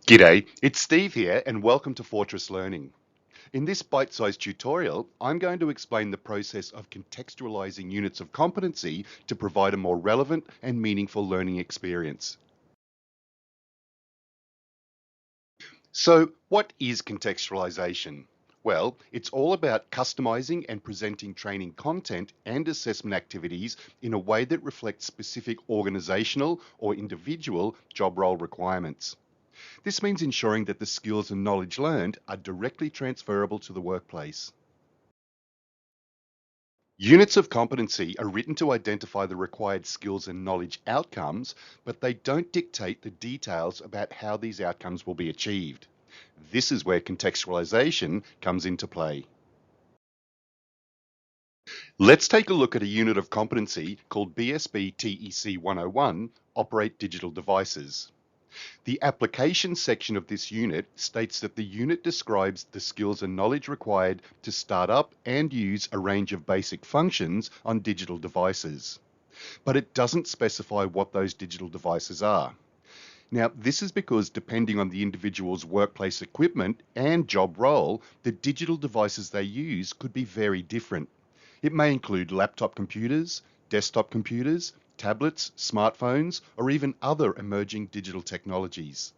G'day, it's Steve here and welcome to Fortress Learning. In this bite-sized tutorial, I'm going to explain the process of contextualizing units of competency to provide a more relevant and meaningful learning experience. So, what is contextualization? Well, it's all about customizing and presenting training content and assessment activities in a way that reflects specific organizational or individual job role requirements. This means ensuring that the skills and knowledge learned are directly transferable to the workplace. Units of competency are written to identify the required skills and knowledge outcomes, but they don't dictate the details about how these outcomes will be achieved. This is where contextualization comes into play. Let's take a look at a unit of competency called BSBTEC101 Operate Digital Devices. The application section of this unit states that the unit describes the skills and knowledge required to start up and use a range of basic functions on digital devices. But it doesn't specify what those digital devices are. Now, this is because depending on the individual's workplace equipment and job role, the digital devices they use could be very different. It may include laptop computers, desktop computers, tablets, smartphones, or even other emerging digital technologies.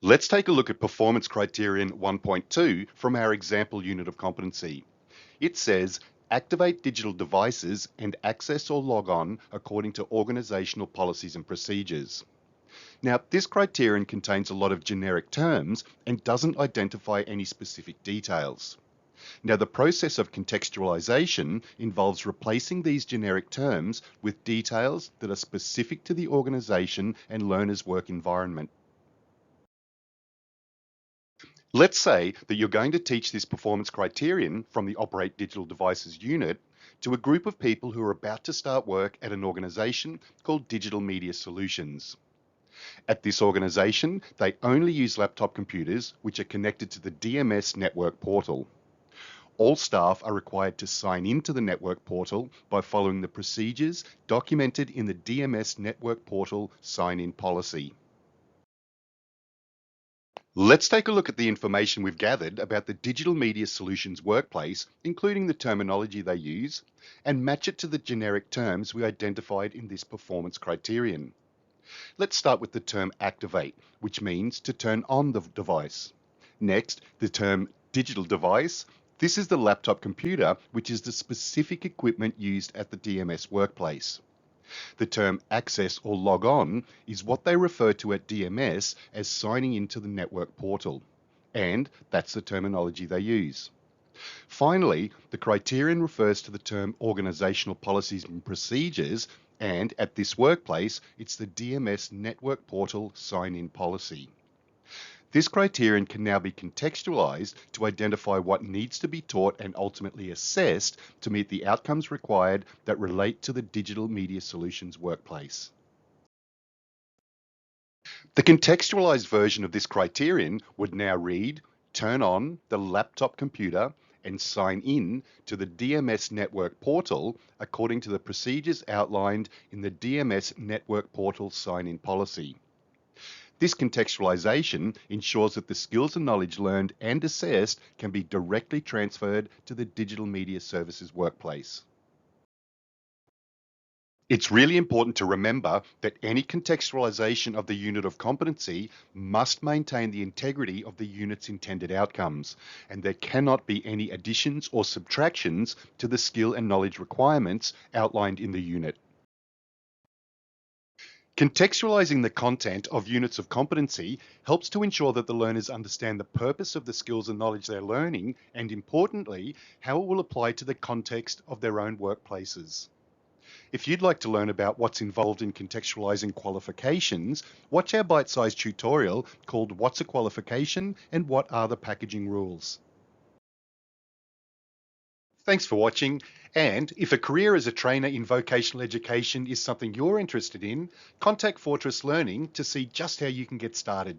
Let's take a look at Performance Criterion 1.2 from our example unit of competency. It says, activate digital devices and access or log on according to organizational policies and procedures. Now, this criterion contains a lot of generic terms and doesn't identify any specific details. Now, the process of contextualization involves replacing these generic terms with details that are specific to the organization and learner's work environment. Let's say that you're going to teach this performance criterion from the Operate Digital Devices unit to a group of people who are about to start work at an organization called Digital Media Solutions. At this organization, they only use laptop computers which are connected to the DMS network portal. All staff are required to sign into the network portal by following the procedures documented in the DMS network portal sign-in policy. Let's take a look at the information we've gathered about the Digital Media Solutions workplace, including the terminology they use, and match it to the generic terms we identified in this performance criterion. Let's start with the term activate, which means to turn on the device. Next, the term digital device. This is the laptop computer, which is the specific equipment used at the DMS workplace. The term access or log on is what they refer to at DMS as signing into the network portal, and that's the terminology they use. Finally, the criterion refers to the term organizational policies and procedures, and at this workplace, it's the DMS network portal sign-in policy. This criterion can now be contextualized to identify what needs to be taught and ultimately assessed to meet the outcomes required that relate to the digital media solutions workplace. The contextualized version of this criterion would now read, turn on the laptop computer and sign in to the DMS network portal according to the procedures outlined in the DMS network portal sign-in policy. This contextualization ensures that the skills and knowledge learned and assessed can be directly transferred to the digital media services workplace. It's really important to remember that any contextualization of the unit of competency must maintain the integrity of the unit's intended outcomes, and there cannot be any additions or subtractions to the skill and knowledge requirements outlined in the unit. Contextualizing the content of units of competency helps to ensure that the learners understand the purpose of the skills and knowledge they're learning, and importantly, how it will apply to the context of their own workplaces. If you'd like to learn about what's involved in contextualizing qualifications, watch our bite-sized tutorial called What's a Qualification and What Are the Packaging Rules? Thanks for watching, and if a career as a trainer in vocational education is something you're interested in, contact Fortress Learning to see just how you can get started.